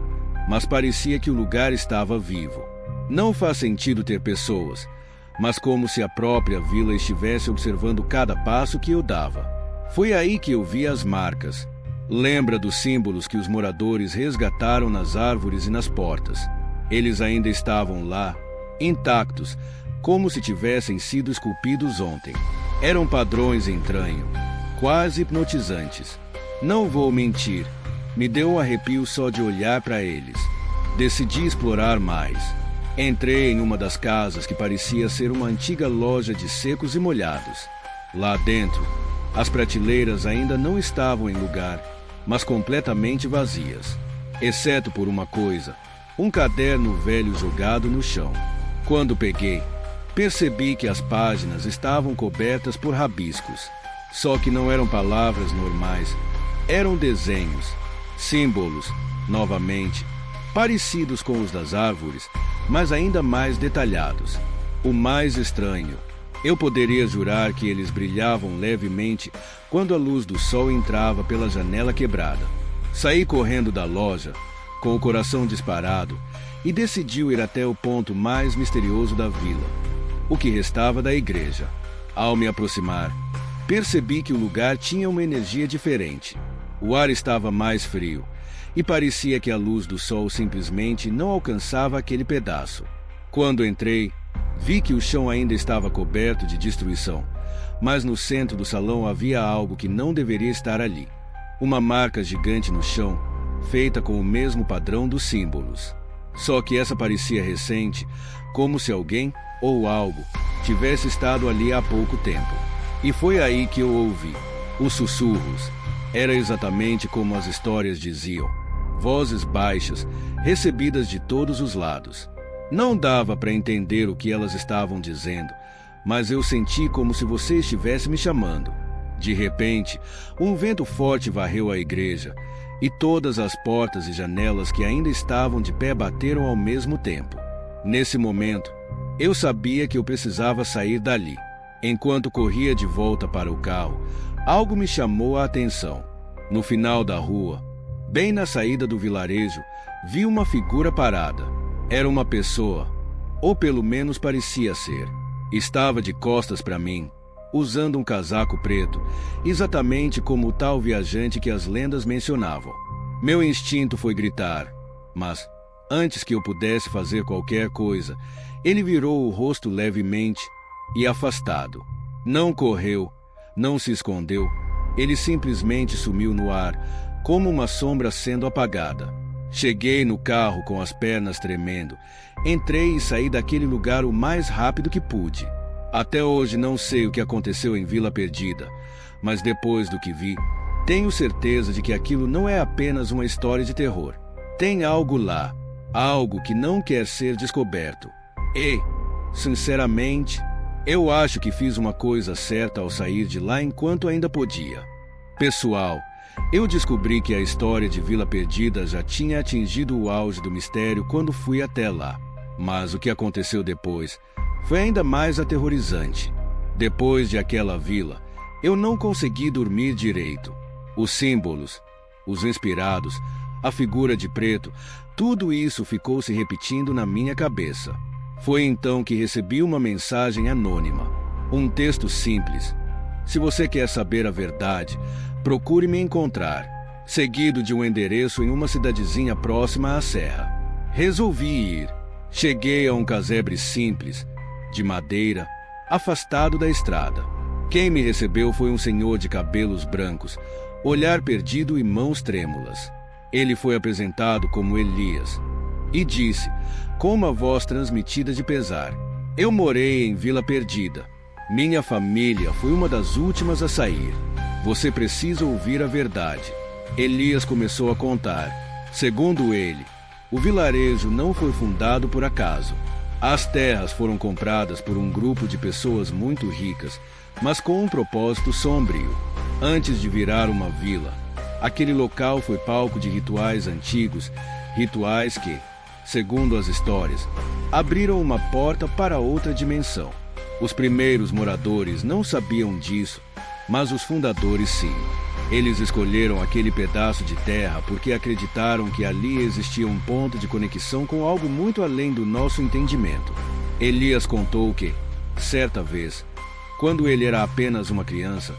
[SPEAKER 1] mas parecia que o lugar estava vivo. Não faz sentido ter pessoas, mas como se a própria vila estivesse observando cada passo que eu dava. Foi aí que eu vi as marcas. Lembra dos símbolos que os moradores resgataram nas árvores e nas portas? Eles ainda estavam lá, intactos, como se tivessem sido esculpidos ontem. Eram padrões entranho, quase hipnotizantes. Não vou mentir, me deu um arrepio só de olhar para eles. Decidi explorar mais. Entrei em uma das casas que parecia ser uma antiga loja de secos e molhados. Lá dentro, as prateleiras ainda não estavam em lugar, mas completamente vazias, exceto por uma coisa: um caderno velho jogado no chão. Quando peguei, percebi que as páginas estavam cobertas por rabiscos. Só que não eram palavras normais, eram desenhos, símbolos, novamente, parecidos com os das árvores, mas ainda mais detalhados. O mais estranho, eu poderia jurar que eles brilhavam levemente quando a luz do sol entrava pela janela quebrada. Saí correndo da loja, com o coração disparado, e decidi ir até o ponto mais misterioso da vila, o que restava da igreja. Ao me aproximar, percebi que o lugar tinha uma energia diferente. O ar estava mais frio, e parecia que a luz do sol simplesmente não alcançava aquele pedaço. Quando entrei, vi que o chão ainda estava coberto de destruição, mas no centro do salão havia algo que não deveria estar ali. Uma marca gigante no chão, feita com o mesmo padrão dos símbolos. Só que essa parecia recente, como se alguém ou algo tivesse estado ali há pouco tempo. E foi aí que eu ouvi os sussurros. Era exatamente como as histórias diziam. Vozes baixas, recebidas de todos os lados. Não dava para entender o que elas estavam dizendo, mas eu senti como se você estivesse me chamando. De repente, um vento forte varreu a igreja, e todas as portas e janelas que ainda estavam de pé bateram ao mesmo tempo. Nesse momento, eu sabia que eu precisava sair dali. Enquanto corria de volta para o carro, algo me chamou a atenção. No final da rua, bem na saída do vilarejo, vi uma figura parada. Era uma pessoa, ou pelo menos parecia ser. Estava de costas para mim, usando um casaco preto, exatamente como o tal viajante que as lendas mencionavam. Meu instinto foi gritar, mas, antes que eu pudesse fazer qualquer coisa, ele virou o rosto levemente e afastado. Não correu, não se escondeu, ele simplesmente sumiu no ar, como uma sombra sendo apagada. Cheguei no carro com as pernas tremendo, entrei e saí daquele lugar o mais rápido que pude. Até hoje não sei o que aconteceu em Vila Perdida, mas depois do que vi, tenho certeza de que aquilo não é apenas uma história de terror. Tem algo lá, algo que não quer ser descoberto. E, sinceramente, eu acho que fiz uma coisa certa ao sair de lá enquanto ainda podia. Pessoal, eu descobri que a história de Vila Perdida já tinha atingido o auge do mistério quando fui até lá. Mas o que aconteceu depois foi ainda mais aterrorizante. Depois de aquela vila, eu não consegui dormir direito. Os símbolos, os inspirados, a figura de preto, tudo isso ficou se repetindo na minha cabeça. Foi então que recebi uma mensagem anônima, um texto simples. Se você quer saber a verdade, procure me encontrar, seguido de um endereço em uma cidadezinha próxima à serra. Resolvi ir. Cheguei a um casebre simples, de madeira, afastado da estrada. Quem me recebeu foi um senhor de cabelos brancos, olhar perdido e mãos trêmulas. Ele foi apresentado como Elias e disse, com uma voz transmitida de pesar: eu morei em Vila Perdida. Minha família foi uma das últimas a sair. Você precisa ouvir a verdade. Elias começou a contar. Segundo ele, o vilarejo não foi fundado por acaso. As terras foram compradas por um grupo de pessoas muito ricas, mas com um propósito sombrio. Antes de virar uma vila, aquele local foi palco de rituais antigos, rituais que, segundo as histórias, abriram uma porta para outra dimensão. Os primeiros moradores não sabiam disso, mas os fundadores sim. Eles escolheram aquele pedaço de terra porque acreditaram que ali existia um ponto de conexão com algo muito além do nosso entendimento. Elias contou que, certa vez, quando ele era apenas uma criança,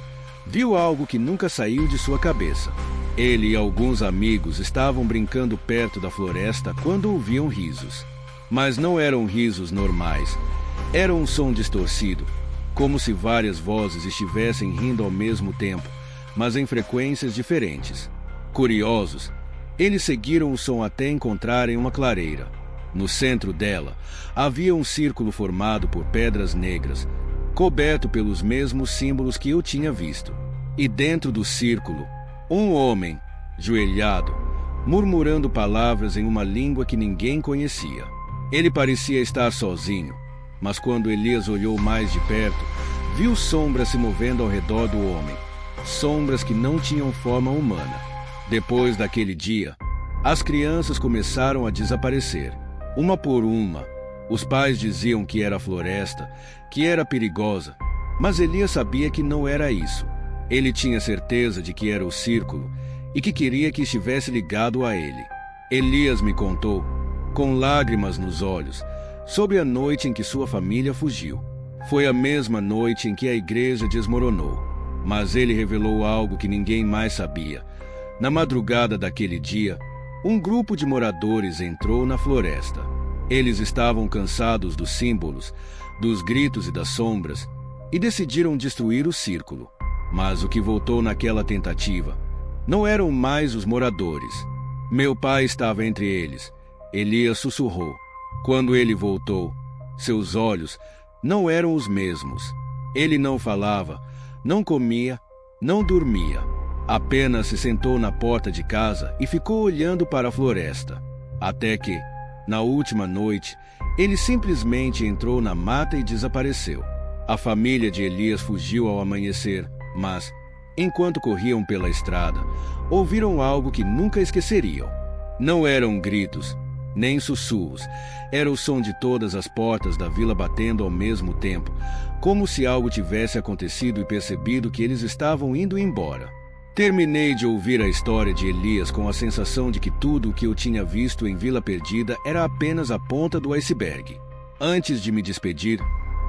[SPEAKER 1] viu algo que nunca saiu de sua cabeça. Ele e alguns amigos estavam brincando perto da floresta quando ouviam risos. Mas não eram risos normais. Era um som distorcido, como se várias vozes estivessem rindo ao mesmo tempo, mas em frequências diferentes. Curiosos, eles seguiram o som até encontrarem uma clareira. No centro dela, havia um círculo formado por pedras negras, coberto pelos mesmos símbolos que eu tinha visto. E dentro do círculo, um homem, joelhado, murmurando palavras em uma língua que ninguém conhecia. Ele parecia estar sozinho, mas quando Elias olhou mais de perto, viu sombras se movendo ao redor do homem. Sombras que não tinham forma humana. Depois daquele dia, as crianças começaram a desaparecer, uma por uma. Os pais diziam que era floresta, que era perigosa, mas Elias sabia que não era isso. Ele tinha certeza de que era o círculo e que queria que estivesse ligado a ele. Elias me contou, com lágrimas nos olhos, sobre a noite em que sua família fugiu. Foi a mesma noite em que a igreja desmoronou. Mas ele revelou algo que ninguém mais sabia. Na madrugada daquele dia, um grupo de moradores entrou na floresta. Eles estavam cansados dos símbolos, dos gritos e das sombras, e decidiram destruir o círculo. Mas o que voltou naquela tentativa não eram mais os moradores. Meu pai estava entre eles. Elias sussurrou. Quando ele voltou, seus olhos não eram os mesmos. Ele não falava, não comia, não dormia. Apenas se sentou na porta de casa e ficou olhando para a floresta. Até que, na última noite, ele simplesmente entrou na mata e desapareceu. A família de Elias fugiu ao amanhecer, mas, enquanto corriam pela estrada, ouviram algo que nunca esqueceriam. Não eram gritos, nem sussurros. Era o som de todas as portas da vila batendo ao mesmo tempo, como se algo tivesse acontecido e percebido que eles estavam indo embora. Terminei de ouvir a história de Elias com a sensação de que tudo o que eu tinha visto em Vila Perdida era apenas a ponta do iceberg. Antes de me despedir,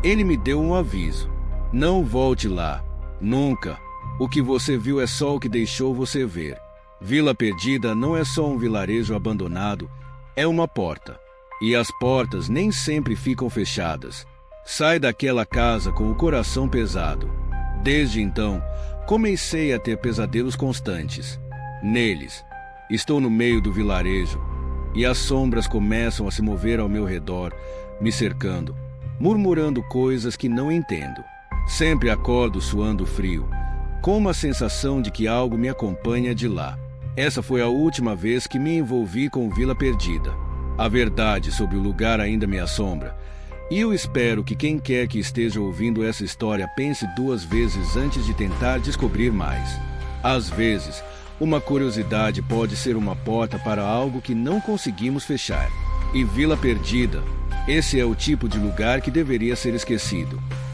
[SPEAKER 1] ele me deu um aviso. Não volte lá. Nunca. O que você viu é só o que deixou você ver. Vila Perdida não é só um vilarejo abandonado, é uma porta. E as portas nem sempre ficam fechadas. Sai daquela casa com o coração pesado. Desde então, comecei a ter pesadelos constantes. Neles, estou no meio do vilarejo, e as sombras começam a se mover ao meu redor, me cercando, murmurando coisas que não entendo. Sempre acordo suando frio, com uma sensação de que algo me acompanha de lá. Essa foi a última vez que me envolvi com Vila Perdida. A verdade sobre o lugar ainda me assombra, e eu espero que quem quer que esteja ouvindo essa história pense duas vezes antes de tentar descobrir mais. Às vezes, uma curiosidade pode ser uma porta para algo que não conseguimos fechar. E Vila Perdida, esse é o tipo de lugar que deveria ser esquecido.